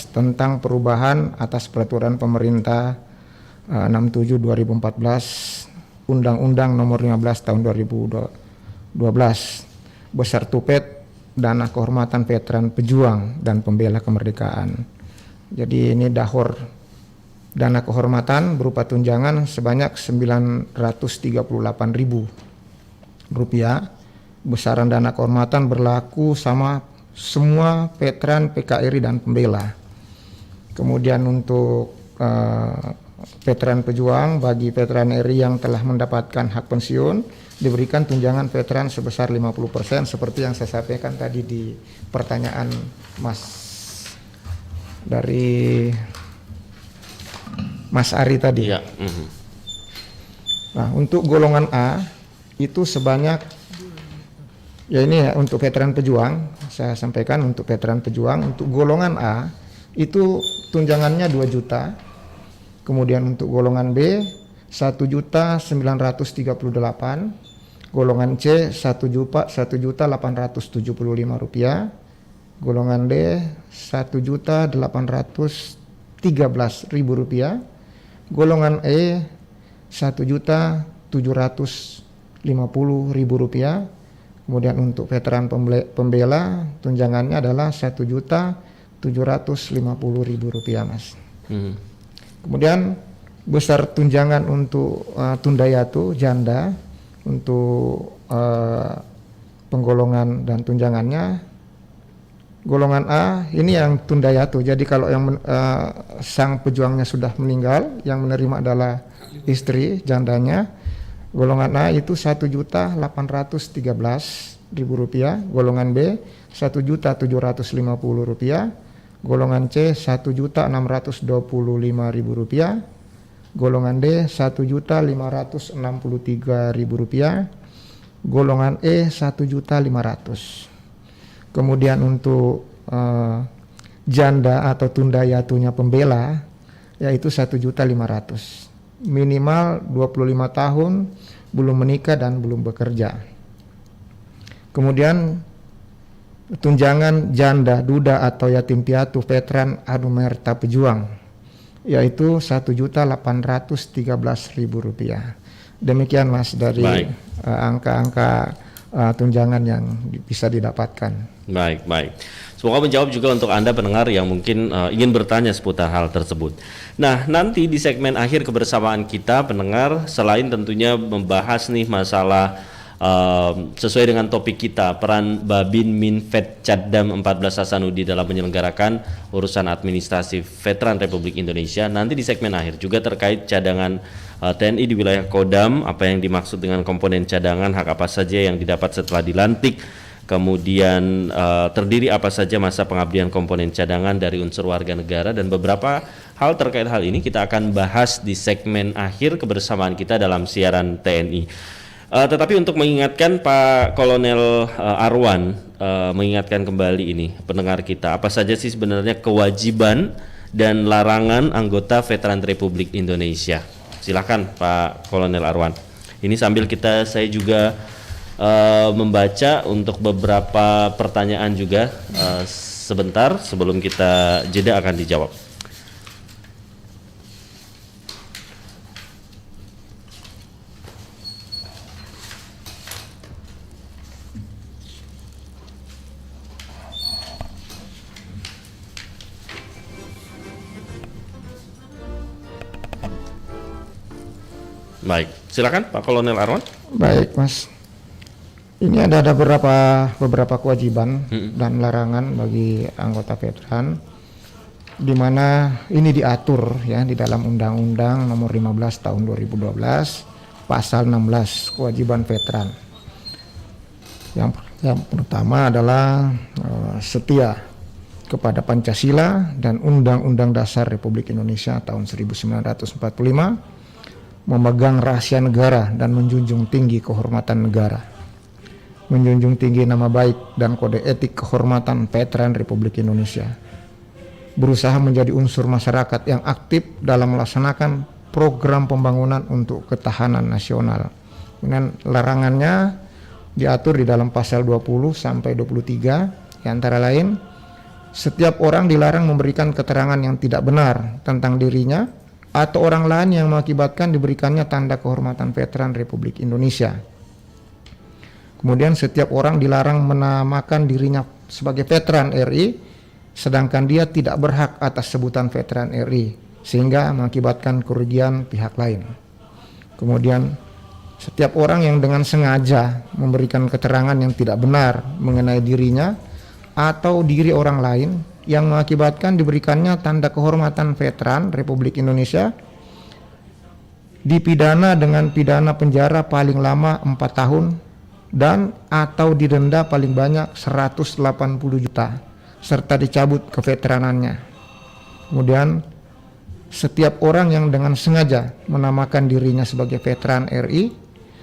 tentang perubahan atas peraturan pemerintah 67 2014 Undang-Undang nomor 15 tahun 2012 besar tupet dana kehormatan veteran pejuang dan pembela kemerdekaan. Jadi ini dahor dana kehormatan berupa tunjangan sebanyak Rp938.000. Besaran dana kehormatan berlaku sama semua veteran PKRI dan pembela. Kemudian untuk veteran pejuang, bagi veteran RI yang telah mendapatkan hak pensiun diberikan tunjangan veteran sebesar 50% seperti yang saya sampaikan tadi di pertanyaan Mas dari Mas Ari tadi. Ya. Nah, untuk golongan A itu sebanyak, ya ini ya untuk veteran pejuang, saya sampaikan untuk veteran pejuang, untuk golongan A itu tunjangannya 2 juta. Kemudian untuk golongan B 1.938.000, golongan C 1.875.000 rupiah, golongan D 1.813.000 rupiah, golongan E 1.750.000 rupiah. Kemudian untuk veteran pembela tunjangannya adalah 1.750.000 rupiah, Mas. Kemudian besar tunjangan untuk Tundayatu janda untuk penggolongan dan tunjangannya golongan A ini yang Tundayatu. Jadi kalau yang sang pejuangnya sudah meninggal, yang menerima adalah istri jandanya, golongan A itu 1.813.000 rupiah, golongan B 1.750.000 rupiah, golongan C 1.625.000 rupiah, golongan D 1.563.000 rupiah, golongan E 1.500.000. Kemudian untuk janda atau Tundayatunya pembela yaitu 1.500.000, minimal 25 tahun, belum menikah dan belum bekerja. Kemudian tunjangan janda, duda atau yatim piatu veteran Anumerta Pejuang yaitu 1.813.000 rupiah. Demikian, Mas, dari angka-angka tunjangan yang bisa didapatkan. Baik. Semoga menjawab juga untuk Anda pendengar yang mungkin ingin bertanya seputar hal tersebut. Nah, nanti di segmen akhir kebersamaan kita pendengar, selain tentunya membahas nih masalah sesuai dengan topik kita, peran Babin Minvet Caddam 14 Hasanuddin dalam menyelenggarakan urusan administrasi Veteran Republik Indonesia. Nanti di segmen akhir juga terkait cadangan TNI di wilayah Kodam, apa yang dimaksud dengan komponen cadangan, hak apa saja yang didapat setelah dilantik, kemudian terdiri apa saja masa pengabdian komponen cadangan dari unsur warga negara, dan beberapa hal terkait hal ini kita akan bahas di segmen akhir kebersamaan kita dalam siaran TNI. Tetapi untuk mengingatkan Pak Kolonel Arwan, mengingatkan kembali ini pendengar kita, apa saja sih sebenarnya kewajiban dan larangan anggota Veteran Republik Indonesia? Silakan Pak Kolonel Arwan. Ini sambil saya juga membaca untuk beberapa pertanyaan juga sebentar sebelum kita jeda akan dijawab. Baik, silakan Pak Kolonel Arwan. Baik, Mas. Ini ada beberapa kewajiban dan larangan bagi anggota veteran, di mana ini diatur ya di dalam Undang-Undang Nomor 15 Tahun 2012, Pasal 16, kewajiban veteran. Yang pertama adalah setia kepada Pancasila dan Undang-Undang Dasar Republik Indonesia tahun 1945, memegang rahasia negara dan menjunjung tinggi kehormatan negara, menjunjung tinggi nama baik dan kode etik kehormatan veteran Republik Indonesia, berusaha menjadi unsur masyarakat yang aktif dalam melaksanakan program pembangunan untuk ketahanan nasional. Kemudian larangannya diatur di dalam pasal 20 sampai 23, yang antara lain setiap orang dilarang memberikan keterangan yang tidak benar tentang dirinya atau orang lain yang mengakibatkan diberikannya tanda kehormatan veteran Republik Indonesia. Kemudian setiap orang dilarang menamakan dirinya sebagai veteran RI, sedangkan dia tidak berhak atas sebutan veteran RI, sehingga mengakibatkan kerugian pihak lain. Kemudian setiap orang yang dengan sengaja memberikan keterangan yang tidak benar mengenai dirinya atau diri orang lain yang mengakibatkan diberikannya tanda kehormatan veteran Republik Indonesia dipidana dengan pidana penjara paling lama 4 tahun dan atau didenda paling banyak 180 juta serta dicabut keveteranannya. Kemudian setiap orang yang dengan sengaja menamakan dirinya sebagai veteran RI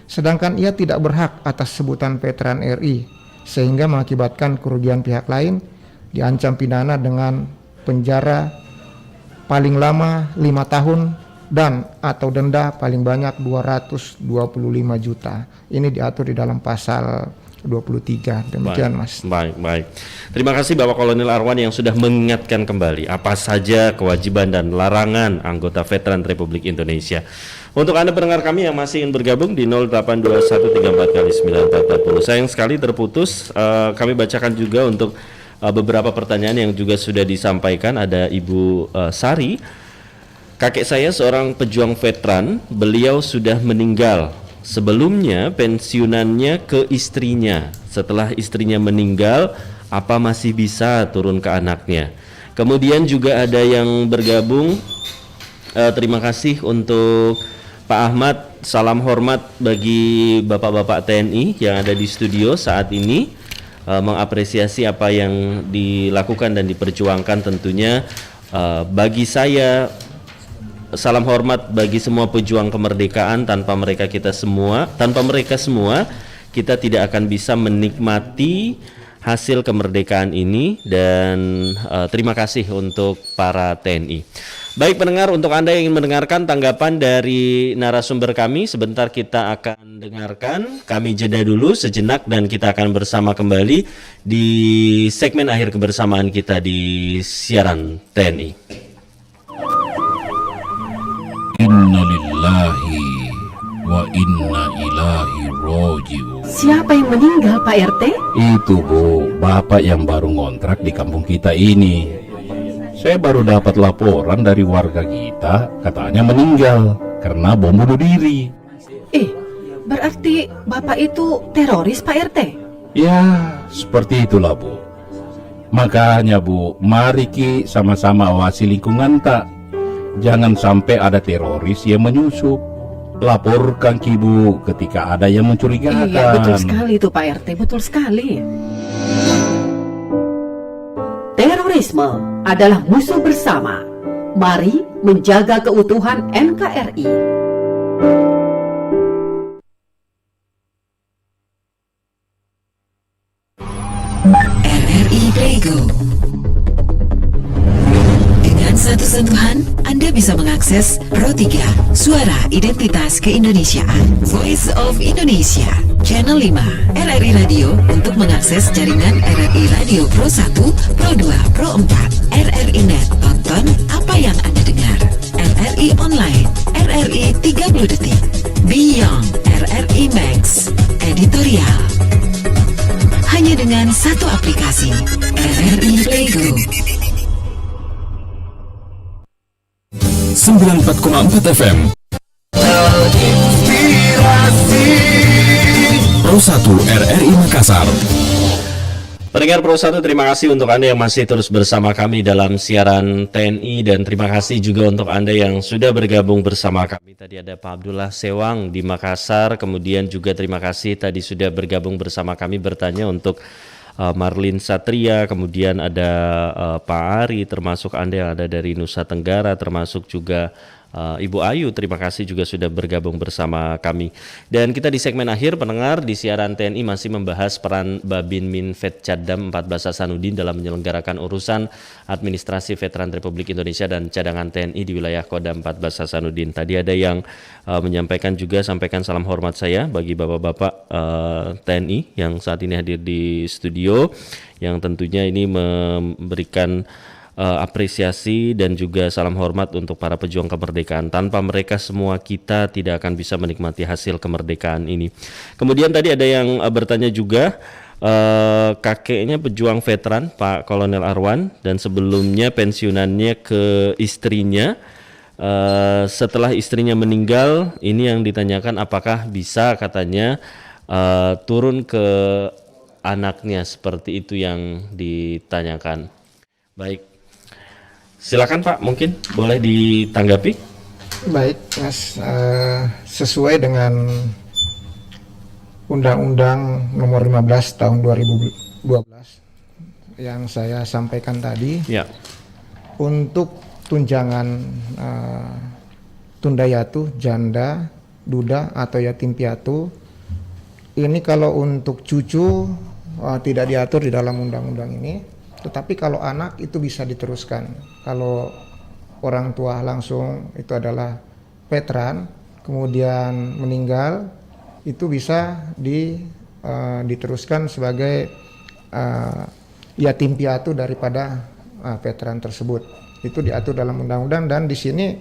sedangkan ia tidak berhak atas sebutan veteran RI sehingga mengakibatkan kerugian pihak lain diancam pidana dengan penjara paling lama 5 tahun dan atau denda paling banyak 225 juta. Ini diatur di dalam pasal 23. Demikian Mas. Baik. Terima kasih Bapak Kolonel Arwan yang sudah mengingatkan kembali apa saja kewajiban dan larangan anggota Veteran Republik Indonesia. Untuk Anda pendengar kami yang masih ingin bergabung di 082134 sayang sekali terputus. Kami bacakan juga untuk beberapa pertanyaan yang juga sudah disampaikan. Ada Ibu Sari. Kakek saya seorang pejuang veteran, beliau sudah meninggal. Sebelumnya pensiunannya ke istrinya. Setelah istrinya meninggal, apa masih bisa turun ke anaknya? Kemudian juga ada yang bergabung. Terima kasih untuk Pak Ahmad. Salam hormat bagi bapak-bapak TNI yang ada di studio saat ini. Mengapresiasi apa yang dilakukan dan diperjuangkan tentunya. Bagi saya, salam hormat bagi semua pejuang kemerdekaan. Tanpa mereka semua kita tidak akan bisa menikmati hasil kemerdekaan ini. Dan terima kasih untuk para TNI. Baik pendengar, untuk Anda yang ingin mendengarkan tanggapan dari narasumber kami, sebentar kita akan dengarkan. Kami jeda dulu sejenak dan kita akan bersama kembali di segmen akhir kebersamaan kita di siaran TNI. Inna lillahi wa inna ilaihi raji'un. Siapa yang meninggal Pak RT? Itu Bu, bapak yang baru ngontrak di kampung kita ini. Saya baru dapat laporan dari warga kita, katanya meninggal karena bom bunuh diri. Berarti Bapak itu teroris, Pak RT? Ya, seperti itulah, Bu. Makanya, Bu, mari Ki sama-sama awasi lingkungan tak. Jangan sampai ada teroris yang menyusup. Laporkan Ki, Bu, ketika ada yang mencurigakan. Iya, betul sekali itu Pak RT, betul sekali. Terorisme adalah musuh bersama. Mari menjaga keutuhan NKRI. RRI Playgo. Dengan satu sentuhan, Anda bisa mengakses Pro 3, Suara Identitas Keindonesiaan, Voice of Indonesia, Channel 5, RRI Radio untuk mengakses jaringan RRI Radio Pro 1, Pro 2, Pro 4, RRI Net, tonton apa yang Anda dengar, RRI Online, RRI 30 Detik, Beyond, RRI Max, Editorial. Hanya dengan satu aplikasi, RRI Playgo. 94,4 FM Pro 1 RRI Makassar. Pendengar Pro 1, terima kasih untuk Anda yang masih terus bersama kami dalam siaran TNI, dan terima kasih juga untuk Anda yang sudah bergabung bersama kami. Tadi ada Pak Abdullah Sewang di Makassar, kemudian juga terima kasih tadi sudah bergabung bersama kami bertanya untuk Marlin Satria, kemudian ada Pak Ari, termasuk Anda yang ada dari Nusa Tenggara, termasuk juga Ibu Ayu, terima kasih juga sudah bergabung bersama kami. Dan kita di segmen akhir, pendengar, di siaran TNI masih membahas peran Babin Minvet Caddam 14 Hasanuddin dalam menyelenggarakan urusan administrasi Veteran Republik Indonesia dan cadangan TNI di wilayah Kodam 14 Hasanuddin. Tadi ada yang menyampaikan juga, sampaikan salam hormat saya bagi bapak-bapak TNI yang saat ini hadir di studio, yang tentunya ini memberikan apresiasi dan juga salam hormat untuk para pejuang kemerdekaan. Tanpa mereka semua kita tidak akan bisa menikmati hasil kemerdekaan ini. Kemudian tadi ada yang bertanya juga, kakeknya pejuang veteran Pak Kolonel Arwan, dan sebelumnya pensiunannya ke istrinya. Setelah istrinya meninggal, ini yang ditanyakan apakah bisa katanya turun ke anaknya, seperti itu yang ditanyakan. Baik. Silakan Pak, mungkin boleh ditanggapi. Baik, Mas, sesuai dengan Undang-Undang Nomor 15 Tahun 2012 yang saya sampaikan tadi, ya, untuk tunjangan tunda yatu, janda, duda atau yatim piatu, ini kalau untuk cucu tidak diatur di dalam undang-undang ini. Tetapi kalau anak itu bisa diteruskan. Kalau orang tua langsung itu adalah veteran, kemudian meninggal, itu bisa diteruskan sebagai yatim piatu daripada veteran tersebut. Itu diatur dalam undang-undang, dan di sini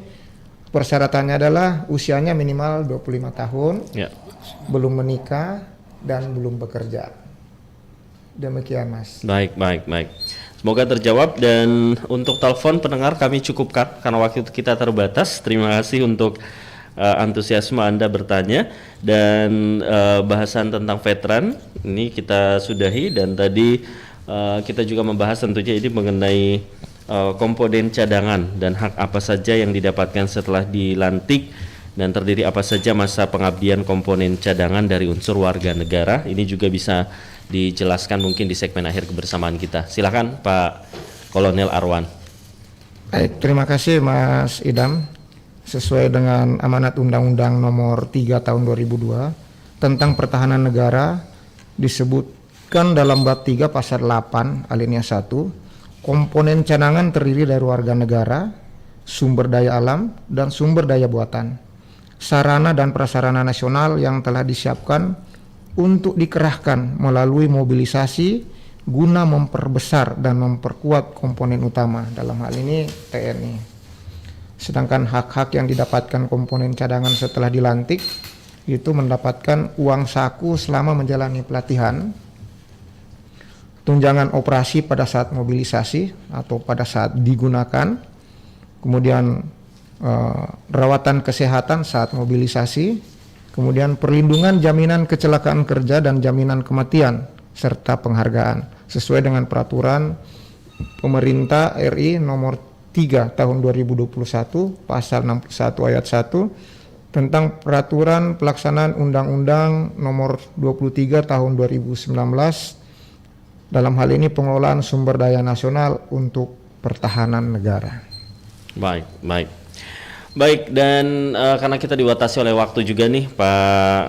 persyaratannya adalah usianya minimal 25 tahun, ya, belum menikah dan belum bekerja. Demikian, Mas. Baik. Semoga terjawab, dan untuk telepon pendengar kami cukupkan karena waktu kita terbatas. Terima kasih untuk antusiasme Anda bertanya, dan bahasan tentang veteran ini kita sudahi, dan tadi kita juga membahas tentunya ini mengenai komponen cadangan dan hak apa saja yang didapatkan setelah dilantik, dan terdiri apa saja masa pengabdian komponen cadangan dari unsur warga negara. Ini juga bisa dijelaskan mungkin di segmen akhir kebersamaan kita. Silakan Pak Kolonel Arwan. Baik, terima kasih Mas Idam. Sesuai dengan amanat Undang-Undang Nomor 3 Tahun 2002 tentang pertahanan negara, disebutkan dalam bab 3 pasal 8 alinea 1, komponen cadangan terdiri dari warga negara, sumber daya alam, dan sumber daya buatan, sarana dan prasarana nasional yang telah disiapkan untuk dikerahkan melalui mobilisasi guna memperbesar dan memperkuat komponen utama, dalam hal ini TNI. Sedangkan hak-hak yang didapatkan komponen cadangan setelah dilantik itu mendapatkan uang saku selama menjalani pelatihan, tunjangan operasi pada saat mobilisasi atau pada saat digunakan, kemudian rawatan kesehatan saat mobilisasi, Kemudian perlindungan jaminan kecelakaan kerja dan jaminan kematian serta penghargaan sesuai dengan peraturan pemerintah RI nomor 3 tahun 2021 pasal 61 ayat 1 tentang peraturan pelaksanaan Undang-Undang nomor 23 tahun 2019 dalam hal ini pengelolaan sumber daya nasional untuk pertahanan negara. Baik, dan karena kita dibatasi oleh waktu juga nih Pak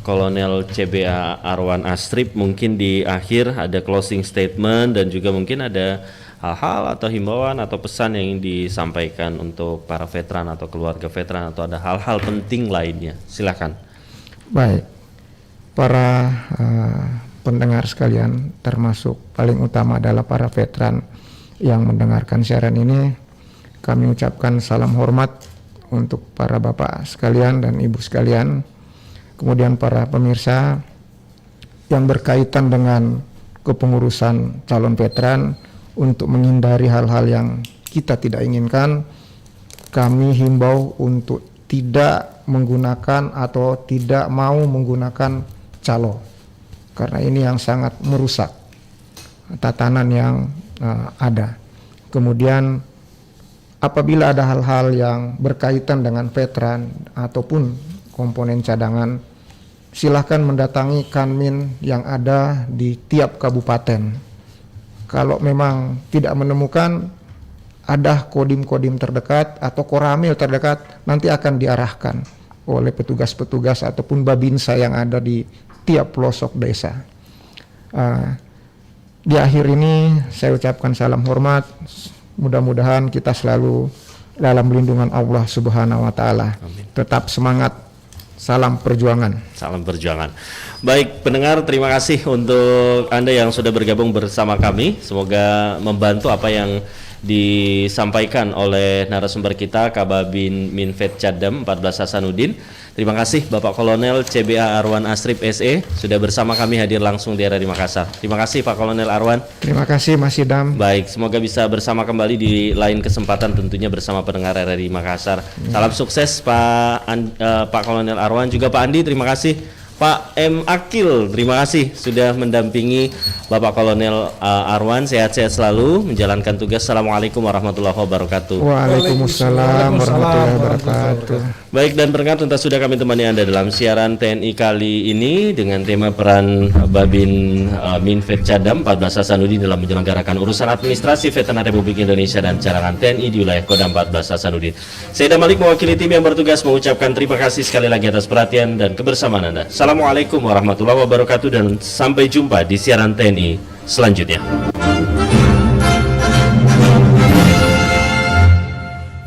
Kolonel CBA Arwan Astrip, mungkin di akhir ada closing statement dan juga mungkin ada hal-hal atau himbauan atau pesan yang ingin disampaikan untuk para veteran atau keluarga veteran atau ada hal-hal penting lainnya. Silakan. Baik, para pendengar sekalian, termasuk paling utama adalah para veteran yang mendengarkan siaran ini, kami ucapkan salam hormat untuk para bapak sekalian dan ibu sekalian, kemudian para pemirsa yang berkaitan dengan kepengurusan calon veteran. Untuk menghindari hal-hal yang kita tidak inginkan, kami himbau untuk tidak menggunakan atau tidak mau menggunakan calo, karena ini yang sangat merusak tatanan yang ada. Kemudian apabila ada hal-hal yang berkaitan dengan veteran ataupun komponen cadangan, silahkan mendatangi Kanmin yang ada di tiap kabupaten. Kalau memang tidak menemukan, ada kodim-kodim terdekat atau koramil terdekat, nanti akan diarahkan oleh petugas-petugas ataupun babinsa yang ada di tiap pelosok desa. Di akhir ini saya ucapkan salam hormat. Mudah-mudahan kita selalu dalam lindungan Allah Subhanahu wa Ta'ala. Tetap semangat. Salam perjuangan. Salam perjuangan. Baik pendengar, terima kasih untuk Anda yang sudah bergabung bersama kami. Semoga membantu apa yang disampaikan oleh narasumber kita Kababin Minvet Caddam 14 Hasanuddin. Terima kasih Bapak Kolonel CBA Arwan Astrip SE sudah bersama kami hadir langsung di RRI Makassar. Terima kasih Pak Kolonel Arwan. Terima kasih Mas Idam. Baik, semoga bisa bersama kembali di lain kesempatan tentunya bersama pendengar RRI Makassar. Salam sukses Pak Kolonel Arwan, juga Pak Andi, terima kasih. Pak M. Akil, terima kasih sudah mendampingi Bapak Kolonel Arwan. Sehat-sehat selalu menjalankan tugas. Assalamualaikum warahmatullahi wabarakatuh. Waalaikumsalam warahmatullahi wabarakatuh. Baik, dan pendengar, tentu sudah kami temani Anda dalam siaran TNI kali ini dengan tema peran Babin Minvet Caddam 14 Hasanuddin dalam menyelenggarakan urusan administrasi Veteran Republik Indonesia dan cadangan TNI di wilayah Kodam 14 Hasanuddin. Saya Damalik mewakili tim yang bertugas mengucapkan terima kasih sekali lagi atas perhatian dan kebersamaan Anda. Assalamualaikum warahmatullahi wabarakatuh dan sampai jumpa di siaran TNI selanjutnya.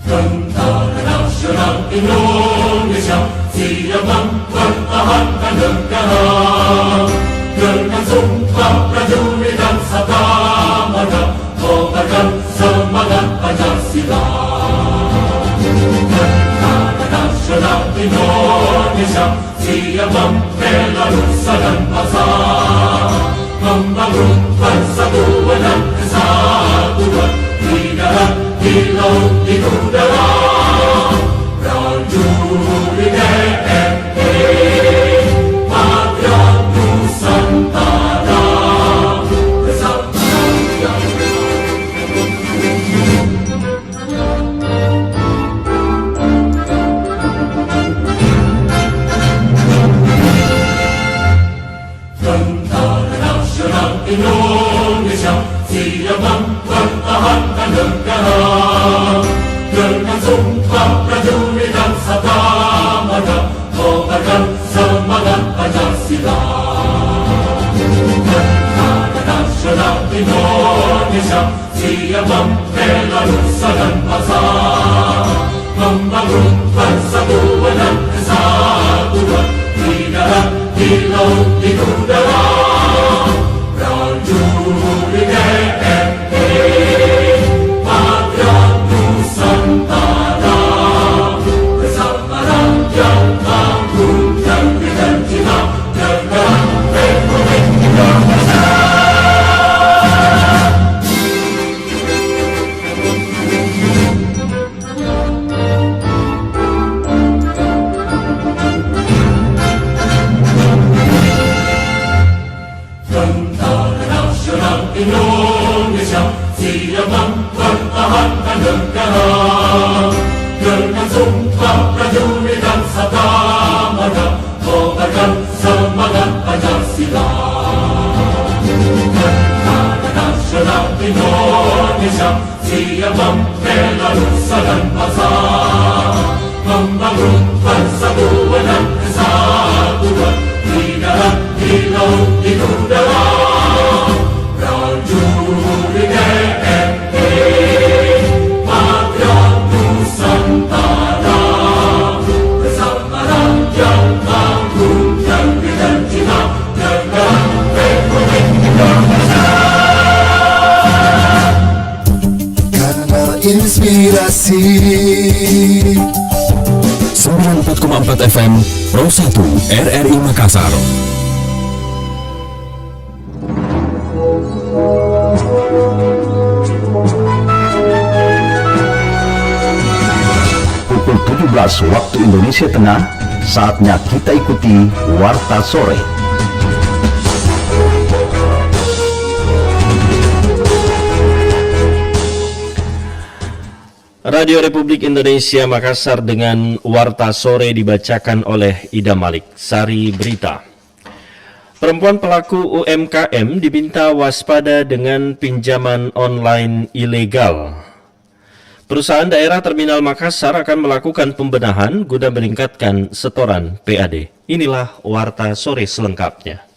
Tentara Nasional Indonesia siap mempertahankan negara dengan sumpah prajurit dan sabda marga mengobarkan semangat Pancasila. Tentara Nasional Indonesia siap membela nusa dan bangsa, membangun persatuan dan kesatuan di darat, di laut, di udara. Prajurit TNI, Patriot Nusantara, bersama Tentara Nasional Indonesia siap mempertahankan negara dengan sumpah prajurit dan sabda marga mengobarkan semangat Pancasila. Tentara Nasional Indonesia siap membela nusa dan bangsa, membangun persatuan dan kesatuan di darat, di laut, di udara. Prajurit TNI, Patriot Nusantara, bersama rakyat tanggung dan berikan cinta negara Republik Indonesia. perjuangkan negara dengan sumpah prajurit dan sabda marga, kobarkan semangat Pancasila. Tentara Nasional Indonesia siap membela nusa dan bangsa, membangun persatuan dan kesatuan di darat, di laut, di udara. Prajurit TNI, Madrasah Nusantara, bersama rakyat agung yang kita negara Republik Indonesia. Kanal Inspirasi 94,4 FM Pro 1 RRI Makassar. Pukul 17 waktu Indonesia Tengah, saatnya kita ikuti Warta Sore. Radio Republik Indonesia Makassar dengan Warta Sore dibacakan oleh Ida Malik. Sari berita. Perempuan pelaku UMKM diminta waspada dengan pinjaman online ilegal. Perusahaan daerah Terminal Makassar akan melakukan pembenahan guna meningkatkan setoran PAD. Inilah Warta Sore selengkapnya.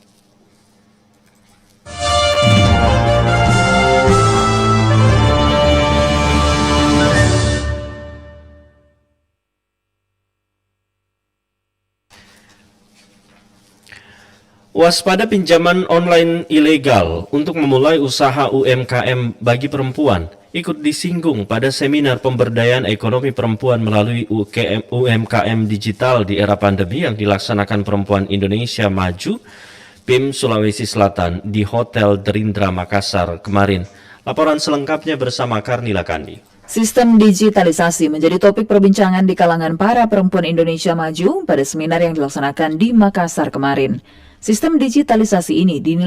Waspada pinjaman online ilegal untuk memulai usaha UMKM bagi perempuan ikut disinggung pada seminar pemberdayaan ekonomi perempuan melalui UMKM digital di era pandemi yang dilaksanakan Perempuan Indonesia Maju PIM Sulawesi Selatan di Hotel Derindra Makassar kemarin. Laporan selengkapnya bersama Karnila Kandi. Sistem digitalisasi menjadi topik perbincangan di kalangan para perempuan Indonesia Maju pada seminar yang dilaksanakan di Makassar kemarin. Sistem digitalisasi ini dinilai